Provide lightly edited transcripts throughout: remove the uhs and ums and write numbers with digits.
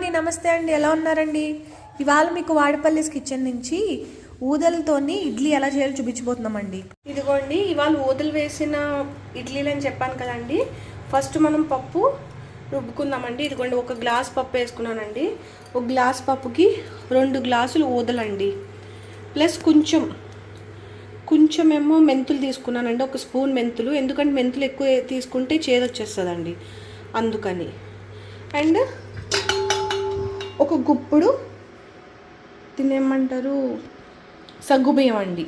అండి, నమస్తే అండి, ఎలా ఉన్నారండి? ఇవాళ మీకు వాడపల్లిస్ కిచెన్ నుంచి ఊదలతోని ఇడ్లీ ఎలా చేయాలో చూపించబోతున్నామండి. ఇదిగోండి, ఇవాళ ఊదలు వేసిన ఇడ్లీలు అని చెప్పాను కదండి. ఫస్ట్ మనం పప్పు రుబ్బుకుందామండి. ఇదిగోండి, ఒక గ్లాస్ పప్పు వేసుకున్నానండి. ఒక గ్లాస్ పప్పుకి 2 గ్లాసులు ఊదలండి, ప్లస్ కొంచెం ఏమో మెంతులు తీసుకున్నానండి. 1 స్పూన్ మెంతులు, ఎందుకంటే మెంతులు ఎక్కువ తీసుకుంటే చేదొచ్చేస్తుందండి, అందుకని. అండ్ ఒక గుప్పుడు తినేమంటారు సగ్గుబియ్యం అండి.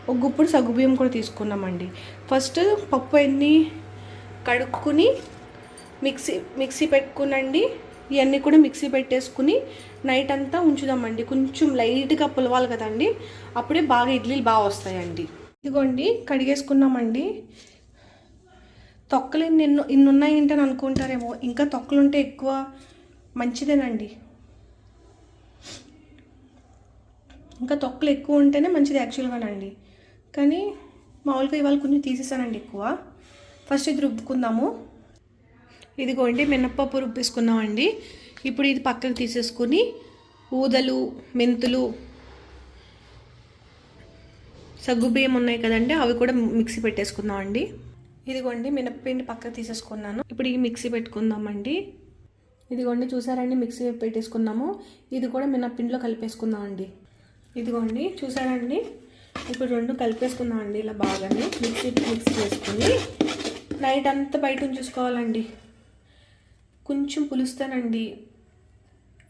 ఒక గుప్పుడు సగ్గుబియ్యం కూడా తీసుకున్నామండి. ఫస్ట్ పప్పు అన్నీ కడుక్కుని మిక్సీ పెట్టుకునండి. ఇవన్నీ కూడా మిక్సీ పెట్టేసుకుని నైట్ అంతా ఉంచుదామండి. కొంచెం లైట్గా పులవాలి కదండి, అప్పుడే బాగా ఇడ్లీలు బాగా వస్తాయండి. ఇదిగోండి, కడిగేసుకున్నామండి. తొక్కలు ఇన్ని ఉన్నాయంటే అనుకుంటారేమో, ఇంకా తొక్కలు ఉంటే ఎక్కువ మంచిదేనండి. ఇంకా తొక్కలు ఎక్కువ ఉంటేనే మంచిది యాక్చువల్గానండి, కానీ మామూలుగా ఇవాళ కొంచెం తీసేసానండి ఎక్కువ. ఫస్ట్ ఇది రుబ్బుకుందాము. ఇదిగోండి, మినప్పప్పు రుబ్బేసుకున్నామండి. ఇప్పుడు ఇది పక్కకు తీసేసుకుని ఊదలు, మెంతులు, సగ్గుబియ్యం ఉన్నాయి కదండి, అవి కూడా మిక్సీ పెట్టేసుకుందామండి. ఇదిగోండి, మినప్పిండి పక్కకు తీసేసుకున్నాను. ఇప్పుడు ఈ మిక్సీ పెట్టుకుందామండి. ఇదిగోండి, చూసారండి, మిక్సీ పెట్టేసుకున్నాము. ఇది కూడా మినప్పిండిలో కలిపేసుకుందామండి. ఇదిగోండి, చూసారండి, ఇప్పుడు 2 కలిపేసుకుందామండి. ఇలా బాగానే మిక్సీ వేసుకుని నైట్ అంతా బయట ఉంచేసుకోవాలండి. కొంచెం పులుస్తానండి,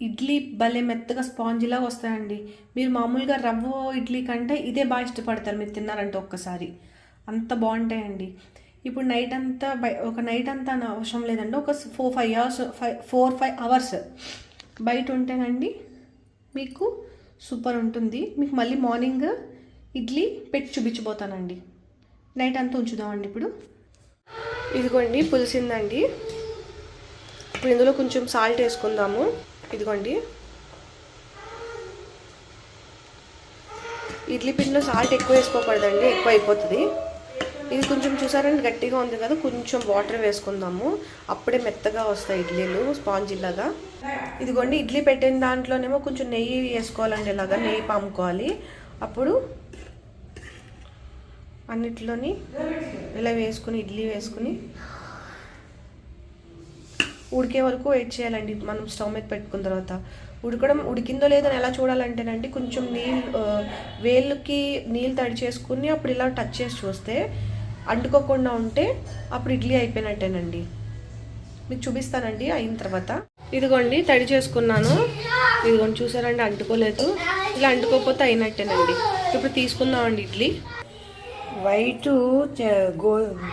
ఇడ్లీ భలే మెత్తగా స్పాంజిలాగా వస్తాయండి. మీరు మామూలుగా రవ్వ ఇడ్లీ కంటే ఇదే బాగా ఇష్టపడతారు, మీరు తిన్నారంటే ఒక్కసారి, అంత బాగుంటాయండి. ఇప్పుడు ఒక నైట్ అంతా అవసరం లేదండి, ఒక 4-5 అవర్స్ బయట ఉంటేనండి మీకు సూపర్ ఉంటుంది. మీకు మళ్ళీ మార్నింగ్ ఇడ్లీ పెట్టి చూపించబోతానండి. నైట్ అంతా ఉంచుదామండి. ఇప్పుడు ఇదిగోండి, పులిసిందండి. ఇప్పుడు ఇందులో కొంచెం సాల్ట్ వేసుకుందాము. ఇదిగోండి, ఇడ్లీ పిండిలో సాల్ట్ ఎక్కువ వేసుకోకూడదండి, ఎక్కువ అయిపోతుంది. ఇది కొంచెం చూసారండి గట్టిగా ఉంది కదా, కొంచెం వాటర్ వేసుకుందాము, అప్పుడే మెత్తగా వస్తాయి ఇడ్లీలు స్పాంజిలాగా. ఇదిగోండి, ఇడ్లీ పెట్టిన దాంట్లోనేమో కొంచెం నెయ్యి వేసుకోవాలండి, ఇలాగా నెయ్యి పాముకోవాలి. అప్పుడు అన్నిట్లోని ఇలా వేసుకుని ఇడ్లీ వేసుకుని ఉడికే వరకు వెయిట్ చేయాలండి. మనం స్టవ్ మీద పెట్టుకున్న తర్వాత ఉడికిందో లేదో ఎలా చూడాలంటేనండి, కొంచెం వేళ్ళకి నీళ్ళు తడి చేసుకుని అప్పుడు ఇలా టచ్ చేసి చూస్తే అంటుకోకుండా ఉంటే అప్పుడు ఇడ్లీ అయిపోయినట్టేనండి. మీకు చూపిస్తానండి అయిన తర్వాత. ఇదిగోండి, తడి చేసుకున్నాను. ఇదిగోండి, చూసారండి, అంటుకోలేదు. ఇలా అంటుకోకపోతే అయినట్టేనండి. ఇప్పుడు తీసుకుందామండి ఇడ్లీ. వైటు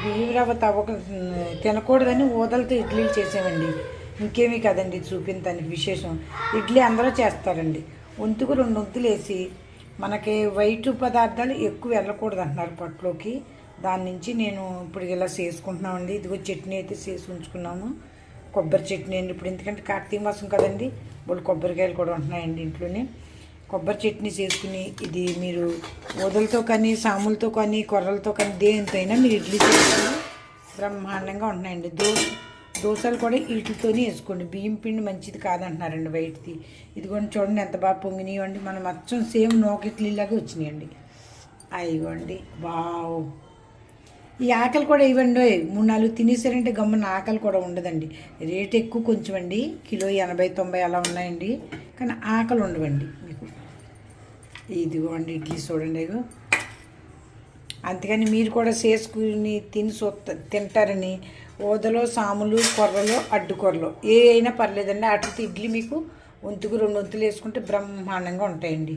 బియ్యం రవ్వ తినకూడదని ఊదలతో ఇడ్లీలు చేసామండి. ఇంకేమీ కదండి చూపించడానికి విశేషం. ఇడ్లీ అందరూ చేస్తారండి. ఒంతుకు 2 వంతులు వేసి, మనకి వైటు పదార్థాలు ఎక్కువ వెళ్ళకూడదు అంటున్నారు పొట్టలోకి. దాని నుంచి నేను ఇప్పుడు ఇలా చేసుకుంటున్నామండి. ఇదిగో చట్నీ అయితే చేసి ఉంచుకున్నాము, కొబ్బరి చట్నీ అండి. ఇప్పుడు ఎందుకంటే కార్తీక మాసం కదండి, ఇప్పుడు కొబ్బరికాయలు కూడా ఉంటున్నాయండి ఇంట్లోనే. కొబ్బరి చట్నీ చేసుకుని, ఇది మీరు ఊదలతో కానీ, సాములతో కానీ, కొర్రలతో కానీ, దేనితో అయినా మీరు ఇడ్లీ చేసుకుని బ్రహ్మాండంగా ఉంటున్నాయండి. దోశలు కూడా వీటితోనే వేసుకోండి. బియ్యం పిండి మంచిది కాదంటున్నారండి బయటిది. ఇదిగోండి, చూడండి ఎంత బాగా పొంగినాయండి. మనం మొత్తం సేమ్ నోక ఇడ్లీలాగా వచ్చినాయండి. అయ్యండి, వావ్. ఈ ఆకలి కూడా ఇవ్వండి, 3-4 తినేసారంటే గమ్మున ఆకలి కూడా ఉండదండి. రేట్ ఎక్కువ కొంచెం అండి, కిలో 80-90 అలా ఉన్నాయండి, కానీ ఆకలి ఉండవండి మీకు. ఇదిగోండి ఇడ్లీ చూడండి. అంతేగాని మీరు కూడా చేసుకుని తింటారని ఊదలో, సాములు, కొర్రలు, అడ్డుకొర్రలు ఏ అయినా పర్లేదండి. అటు ఇడ్లీ మీకు ఒంతుకు 2 వంతులు వేసుకుంటే బ్రహ్మాండంగా ఉంటాయండి.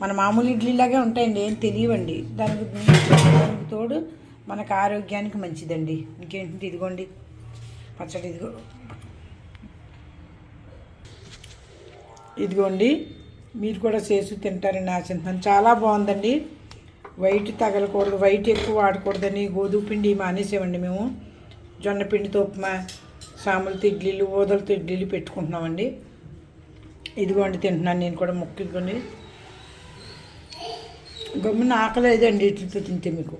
మన మామూలు ఇడ్లీలాగే ఉంటాయండి, ఏం తెలియవండి. దానికి తోడు మనకు ఆరోగ్యానికి మంచిదండి. ఇంకేంటి, ఇదిగోండి పచ్చడి. ఇదిగోండి, మీరు కూడా చేసి తింటారని ఆశిస్తున్నాను. చాలా బాగుందండి. వైట్ తగలకూడదు, వైట్ ఎక్కువ వాడకూడదని గోధుమ పిండి మానేసామండి మేము. జొన్న పిండితో ఉప్మా, సాములతో ఇడ్లీలు, ఊదలతో ఇడ్లీలు పెట్టుకుంటున్నామండి. ఇదిగోండి, తింటున్నాను నేను కూడా. ముక్కు ఇదిగోండి, గమ్మున ఆకలేదండి ఇడ్లీతో తింటే మీకు.